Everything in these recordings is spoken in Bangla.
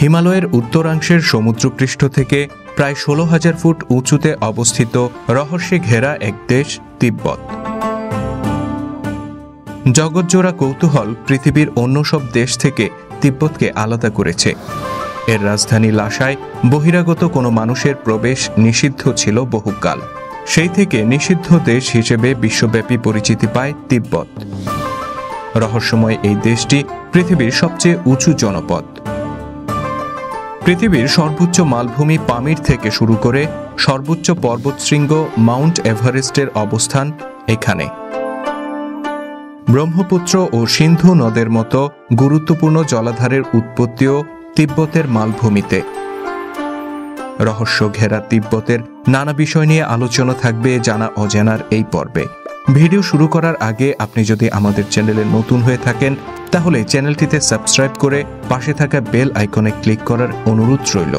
হিমালয়ের উত্তরাংশের সমুদ্রপৃষ্ঠ থেকে প্রায় 16,000 ফুট উঁচুতে অবস্থিত রহস্যে ঘেরা এক দেশ তিব্বত। জগৎজোড়া কৌতূহল পৃথিবীর অন্য সব দেশ থেকে তিব্বতকে আলাদা করেছে। এর রাজধানী লাসায় বহিরাগত কোনো মানুষের প্রবেশ নিষিদ্ধ ছিল বহুকাল। সেই থেকে নিষিদ্ধ দেশ হিসেবে বিশ্বব্যাপী পরিচিতি পায় তিব্বত। রহস্যময় এই দেশটি পৃথিবীর সবচেয়ে উঁচু জনপদ। পৃথিবীর সর্বোচ্চ মালভূমি পামির থেকে শুরু করে সর্বোচ্চ পর্বতশৃঙ্গ মাউন্ট এভারেস্টের অবস্থান এখানে। ব্রহ্মপুত্র ও সিন্ধু নদের মতো গুরুত্বপূর্ণ জলাধারের উৎপত্তিও তিব্বতের মালভূমিতে। রহস্য ঘেরা তিব্বতের নানা বিষয় নিয়ে আলোচনা থাকবে জানা অজানার এই পর্বে। ভিডিও শুরু করার আগে আপনি যদি আমাদের চ্যানেলে নতুন হয়ে থাকেন তাহলে চ্যানেলটিতে সাবস্ক্রাইব করে পাশে থাকা বেল আইকনে ক্লিক করার অনুরোধ রইল।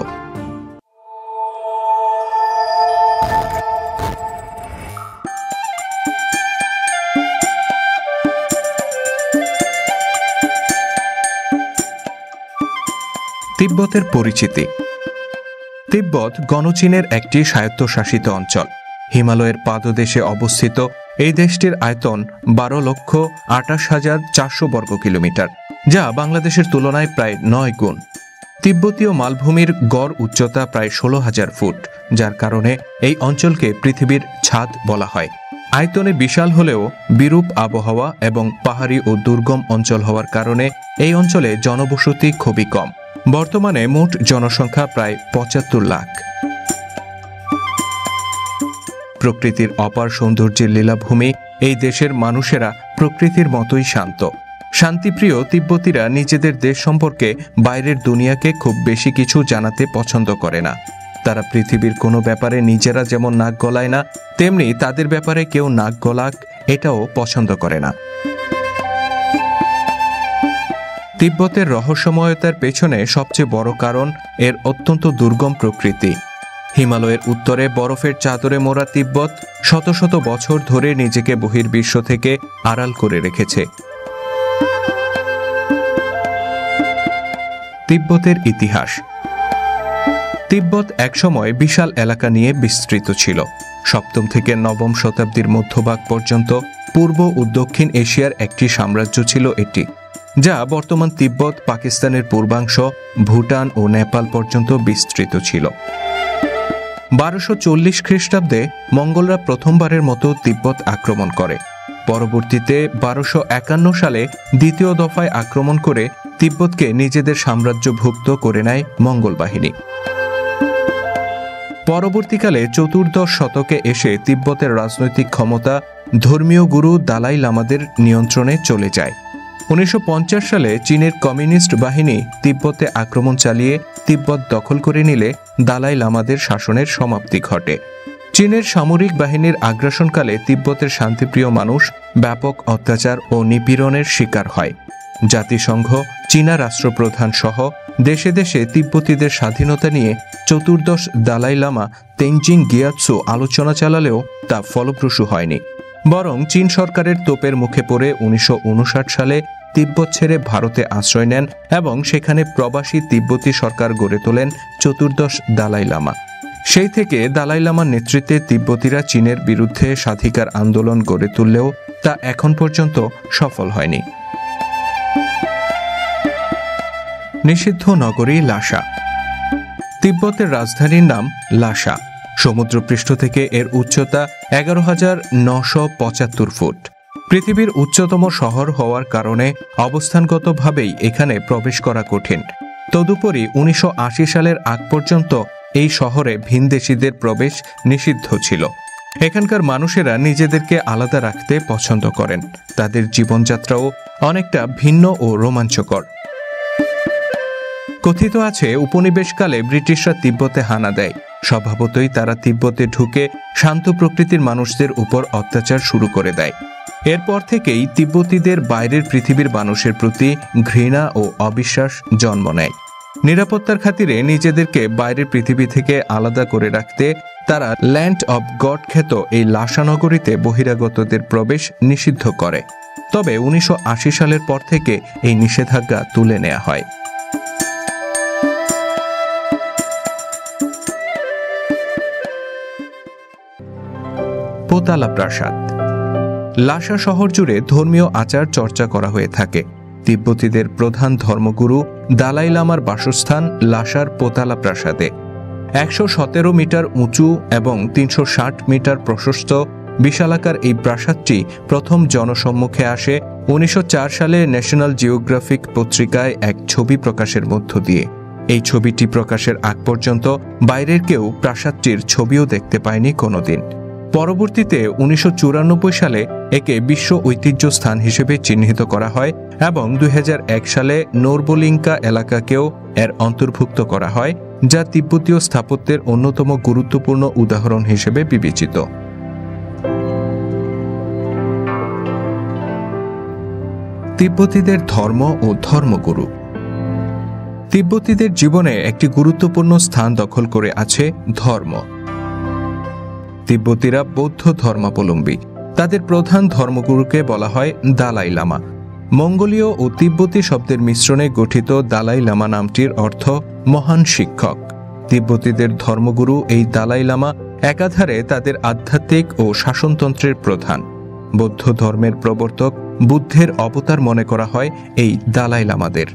তিব্বতের পরিচিতি। তিব্বত গণচীনের একটি স্বায়ত্তশাসিত অঞ্চল। হিমালয়ের পাদদেশে অবস্থিত এই দেশটির আয়তন 12,28,400 বর্গ কিলোমিটার, যা বাংলাদেশের তুলনায় প্রায় 9 গুণ। তিব্বতীয় মালভূমির গড় উচ্চতা প্রায় 16,000 ফুট, যার কারণে এই অঞ্চলকে পৃথিবীর ছাদ বলা হয়। আয়তনে বিশাল হলেও বিরূপ আবহাওয়া এবং পাহাড়ি ও দুর্গম অঞ্চল হওয়ার কারণে এই অঞ্চলে জনবসতি খুবই কম। বর্তমানে মোট জনসংখ্যা প্রায় 75 লাখ। প্রকৃতির অপার সৌন্দর্যের লীলাভূমি এই দেশের মানুষেরা প্রকৃতির মতোই শান্ত। শান্তিপ্রিয় তিব্বতীরা নিজেদের দেশ সম্পর্কে বাইরের দুনিয়াকে খুব বেশি কিছু জানাতে পছন্দ করে না। তারা পৃথিবীর কোনো ব্যাপারে নিজেরা যেমন নাক গলায় না, তেমনি তাদের ব্যাপারে কেউ নাক গলাক এটাও পছন্দ করে না। তিব্বতের রহস্যময়তার পেছনে সবচেয়ে বড় কারণ এর অত্যন্ত দুর্গম প্রকৃতি। হিমালয়ের উত্তরে বরফের চাদরে মোড়া তিব্বত শত শত বছর ধরে নিজেকে বহির্বিশ্ব থেকে আড়াল করে রেখেছে। তিব্বতের ইতিহাস। তিব্বত একসময় বিশাল এলাকা নিয়ে বিস্তৃত ছিল। 7ম থেকে 9ম শতাব্দীর মধ্যভাগ পর্যন্ত পূর্ব ও দক্ষিণ এশিয়ার একটি সাম্রাজ্য ছিল এটি, যা বর্তমান তিব্বত, পাকিস্তানের পূর্বাংশ, ভুটান ও নেপাল পর্যন্ত বিস্তৃত ছিল। 1240 খ্রিস্টাব্দে মঙ্গলরা প্রথমবারের মতো তিব্বত আক্রমণ করে। পরবর্তীতে 1251 সালে দ্বিতীয় দফায় আক্রমণ করে তিব্বতকে নিজেদের সাম্রাজ্যভুক্ত করে নেয় মঙ্গল বাহিনী। পরবর্তীকালে 14দশ শতকে এসে তিব্বতের রাজনৈতিক ক্ষমতা ধর্মীয় গুরু দালাই লামাদের নিয়ন্ত্রণে চলে যায়। 1950 সালে চীনের কমিউনিস্ট বাহিনী তিব্বতে আক্রমণ চালিয়ে তিব্বত দখল করে নিলে দালাই লামাদের শাসনের সমাপ্তি ঘটে। চীনের সামরিক বাহিনীর আগ্রাসনকালে তিব্বতের শান্তিপ্রিয় মানুষ ব্যাপক অত্যাচার ও নিপীড়নের শিকার হয়। জাতিসংঘ, চীনা রাষ্ট্রপ্রধান সহ দেশে দেশে তিব্বতীদের স্বাধীনতা নিয়ে 14দশ দালাই লামা তেনজিং গিয়াৎসু আলোচনা চালালেও তা ফলপ্রসূ হয়নি। বরং চীন সরকারের তোপের মুখে পড়ে 1959 সালে তিব্বত ছেড়ে ভারতে আশ্রয় নেন এবং সেখানে প্রবাসী তিব্বতী সরকার গড়ে তোলেন 14দশ দালাই লামা। সেই থেকে দালাই লামার নেতৃত্বে তিব্বতীরা চীনের বিরুদ্ধে স্বাধিকার আন্দোলন গড়ে তুললেও তা এখন পর্যন্ত সফল হয়নি। নিষিদ্ধ নগরী লাসা। তিব্বতের রাজধানীর নাম লাসা। সমুদ্রপৃষ্ঠ থেকে এর উচ্চতা 11,975 ফুট। পৃথিবীর উচ্চতম শহর হওয়ার কারণে অবস্থানগতভাবেই এখানে প্রবেশ করা কঠিন। তদুপরি 1980 সালের আগ পর্যন্ত এই শহরে ভিনদেশীদের প্রবেশ নিষিদ্ধ ছিল। এখানকার মানুষেরা নিজেদেরকে আলাদা রাখতে পছন্দ করেন। তাদের জীবনযাত্রাও অনেকটা ভিন্ন ও রোমাঞ্চকর। কথিত আছে উপনিবেশকালে ব্রিটিশরা তিব্বতে হানা দেয়। স্বভাবতই তারা তিব্বতে ঢুকে শান্ত প্রকৃতির মানুষদের উপর অত্যাচার শুরু করে দেয়। এরপর থেকেই তিব্বতীদের বাইরের পৃথিবীর মানুষের প্রতি ঘৃণা ও অবিশ্বাস জন্ম নেয়। নিরাপত্তার খাতিরে নিজেদেরকে বাইরের পৃথিবী থেকে আলাদা করে রাখতে তারা ল্যান্ড অব গড খ্যাত এই লাসা নগরীতে বহিরাগতদের প্রবেশ নিষিদ্ধ করে। তবে 1980 সালের পর থেকে এই নিষেধাজ্ঞা তুলে নেওয়া হয়। পোতালা প্রাসাদ। লাসা শহর জুড়ে ধর্মীয় আচার চর্চা করা হয়ে থাকে। তিব্বতীদের প্রধান ধর্মগুরু দালাই লামার বাসস্থান লাসার পোতালা প্রাসাদে। 117 মিটার উঁচু এবং 360 মিটার প্রশস্ত বিশালাকার এই প্রাসাদটি প্রথম জনসম্মুখে আসে 1904 সালে ন্যাশনাল জিওগ্রাফিক পত্রিকায় এক ছবি প্রকাশের মধ্য দিয়ে। এই ছবিটি প্রকাশের আগ পর্যন্ত বাইরের কেউ প্রাসাদটির ছবিও দেখতে পায়নি কোনোদিন। পরবর্তীতে 1994 সালে একে বিশ্ব ঐতিহ্য স্থান হিসেবে চিহ্নিত করা হয় এবং 2001 সালে নোরবোলিঙ্কা এলাকাকেও এর অন্তর্ভুক্ত করা হয়, যা তিব্বতীয় স্থাপত্যের অন্যতম গুরুত্বপূর্ণ উদাহরণ হিসেবে বিবেচিত। তিব্বতীদের ধর্ম ও ধর্মগুরু। তিব্বতীদের জীবনে একটি গুরুত্বপূর্ণ স্থান দখল করে আছে ধর্ম। তিব্বতীরা বৌদ্ধ ধর্মাবলম্বী। তাদের প্রধান ধর্মগুরুকে বলা হয় দালাই লামা। মঙ্গোলীয় ও তিব্বতী শব্দের মিশ্রণে গঠিত দালাই লামা নামটির অর্থ মহান শিক্ষক। তিব্বতীদের ধর্মগুরু এই দালাই লামা একাধারে তাদের আধ্যাত্মিক ও শাসনতন্ত্রের প্রধান। বৌদ্ধ ধর্মের প্রবর্তক বুদ্ধের অবতার মনে করা হয় এই দালাই লামাদের।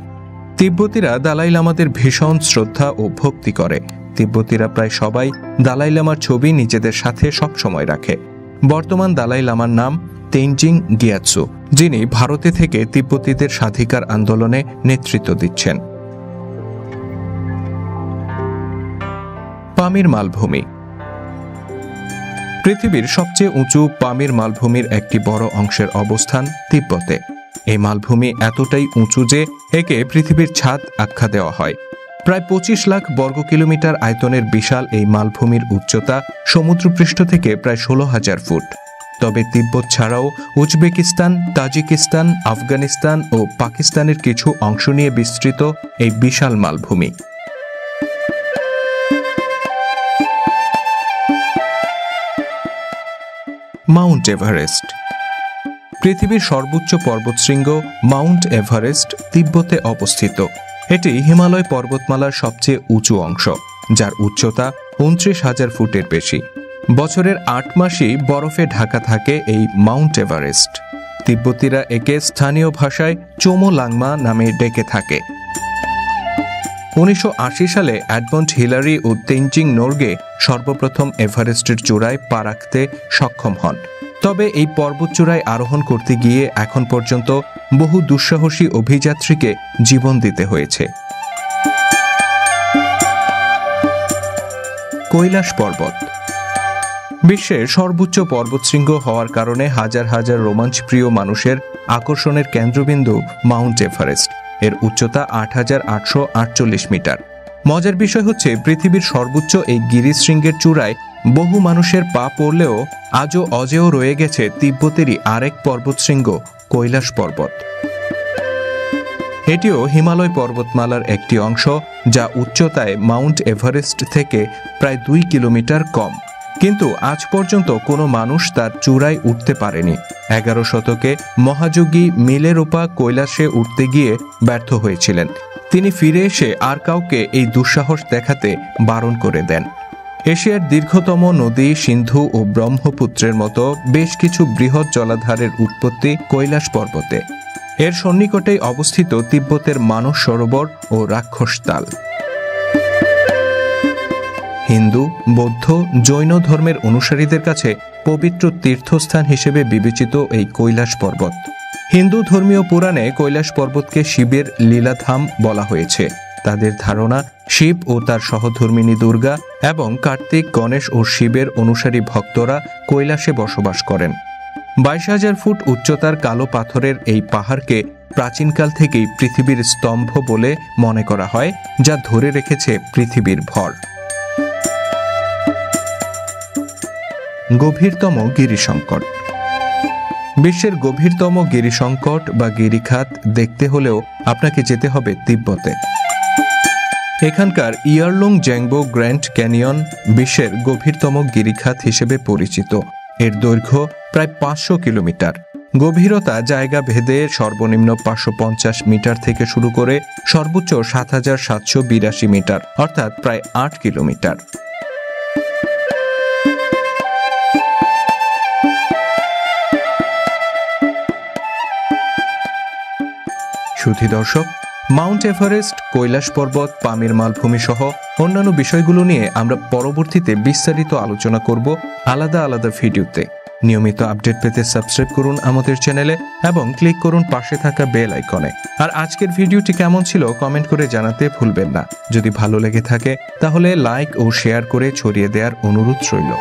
তিব্বতীরা দালাই লামাদের ভীষণ শ্রদ্ধা ও ভক্তি করে। তিব্বতীরা প্রায় সবাই দালাই লামার ছবি নিজেদের সাথে সবসময় রাখে। বর্তমান দালাই লামার নাম তেনজিং গিয়াৎসু, যিনি ভারতে থেকে তিব্বতীদের স্বাধিকার আন্দোলনে নেতৃত্ব দিচ্ছেন। পামির মালভূমি। পৃথিবীর সবচেয়ে উঁচু পামির মালভূমির একটি বড় অংশের অবস্থান তিব্বতে। এই মালভূমি এতটাই উঁচু যে একে পৃথিবীর ছাদ আখ্যা দেওয়া হয়। প্রায় 25 লাখ বর্গ কিলোমিটার আয়তনের বিশাল এই মালভূমির উচ্চতা সমুদ্রপৃষ্ঠ থেকে প্রায় 16,000 ফুট। তবে তিব্বত ছাড়াও উজবেকিস্তান, তাজিকিস্তান, আফগানিস্তান ও পাকিস্তানের কিছু অংশ নিয়ে বিস্তৃত এই বিশাল মালভূমি। Mount Everest. পৃথিবীর সর্বোচ্চ পর্বতশৃঙ্গ মাউন্ট এভারেস্ট তিব্বতে অবস্থিত। এটি হিমালয় পর্বতমালার সবচেয়ে উঁচু অংশ, যার উচ্চতা 29,000 ফুটের বেশি। বছরের 8 মাসই বরফে ঢাকা থাকে এই মাউন্ট এভারেস্ট। তিব্বতীরা একে স্থানীয় ভাষায় চোমো লাংমা নামে ডেকে থাকে। 1980 সালে এডমন্ড হিলারি ও তেনজিং নোরগে সর্বপ্রথম এভারেস্টের চূড়ায় পা রাখতে সক্ষম হন। তবে এই পর্বতচূড়ায় আরোহণ করতে গিয়ে এখন পর্যন্ত বহু দুঃসাহসী অভিযাত্রীকে জীবন দিতে হয়েছে। কৈলাস পর্বত। বিশ্বের সর্বোচ্চ পর্বতশৃঙ্গ হওয়ার কারণে হাজার হাজার রোমাঞ্চপ্রিয় মানুষের আকর্ষণের কেন্দ্রবিন্দু মাউন্ট এভারেস্ট। এর উচ্চতা 8,848 মিটার। মজার বিষয় হচ্ছে, পৃথিবীর সর্বোচ্চ এই গিরিশৃঙ্গের চূড়ায় বহু মানুষের পা পড়লেও আজও অজেয় রয়ে গেছে তিব্বতেরই আরেক পর্বতশৃঙ্গ কৈলাস পর্বত। এটিও হিমালয় পর্বতমালার একটি অংশ, যা উচ্চতায় মাউন্ট এভারেস্ট থেকে প্রায় 2 কিলোমিটার কম। কিন্তু আজ পর্যন্ত কোনো মানুষ তার চূড়ায় উঠতে পারেনি। 11 শতকে মহাযোগী মিলেরোপা কৈলাসে উঠতে গিয়ে ব্যর্থ হয়েছিলেন। তিনি ফিরে এসে আর কাউকে এই দুঃসাহস দেখাতে বারণ করে দেন। এশিয়ার দীর্ঘতম নদী সিন্ধু ও ব্রহ্মপুত্রের মতো বেশ কিছু বৃহৎ জলাধারের উৎপত্তি কৈলাস পর্বতে। এর সন্নিকটেই অবস্থিত তিব্বতের মানস সরোবর ও রাক্ষসতাল। হিন্দু, বৌদ্ধ, জৈন ধর্মের অনুসারীদের কাছে পবিত্র তীর্থস্থান হিসেবে বিবেচিত এই কৈলাস পর্বত। হিন্দু ধর্মীয় পুরাণে কৈলাস পর্বতকে শিবের লীলাধাম বলা হয়েছে। তাদের ধারণা, শিব ও তার সহধর্মিণী দুর্গা এবং কার্তিক, গণেশ ও শিবের অনুসারী ভক্তরা কৈলাসে বসবাস করেন। 22,000 ফুট উচ্চতার কালো পাথরের এই পাহাড়কে প্রাচীনকাল থেকেই পৃথিবীর স্তম্ভ বলে মনে করা হয়, যা ধরে রেখেছে পৃথিবীর ভর। গভীরতম গিরিসংকট। বিশ্বের গভীরতম গিরিসংকট বা গিরিখাত দেখতে হলেও আপনাকে যেতে হবে তিব্বতে। এখানকার ইয়ারলুং জ্যাংবো গ্র্যান্ড ক্যানিয়ন বিশ্বের গভীরতম গিরিখাত হিসেবে পরিচিত। এর দৈর্ঘ্য প্রায় 500 কিলোমিটার। গভীরতা জায়গা ভেদে সর্বনিম্ন 550 মিটার থেকে শুরু করে সর্বোচ্চ 7,782 মিটার, অর্থাৎ প্রায় 8 কিলোমিটার। সুধী দর্শক, মাউন্ট এভারেস্ট, কৈলাস পর্বত, পামির মালভূমি সহ অন্যান্য বিষয়গুলো নিয়ে আমরা পরবর্তীতে বিস্তারিত আলোচনা করব আলাদা আলাদা ভিডিওতে। নিয়মিত আপডেট পেতে সাবস্ক্রাইব করুন আমাদের চ্যানেলে এবং ক্লিক করুন পাশে থাকা বেল আইকনে। আর আজকের ভিডিওটি কেমন ছিল কমেন্ট করে জানাতে ভুলবেন না। যদি ভালো লেগে থাকে তাহলে লাইক ও শেয়ার করে ছড়িয়ে দেওয়ার অনুরোধ রইল।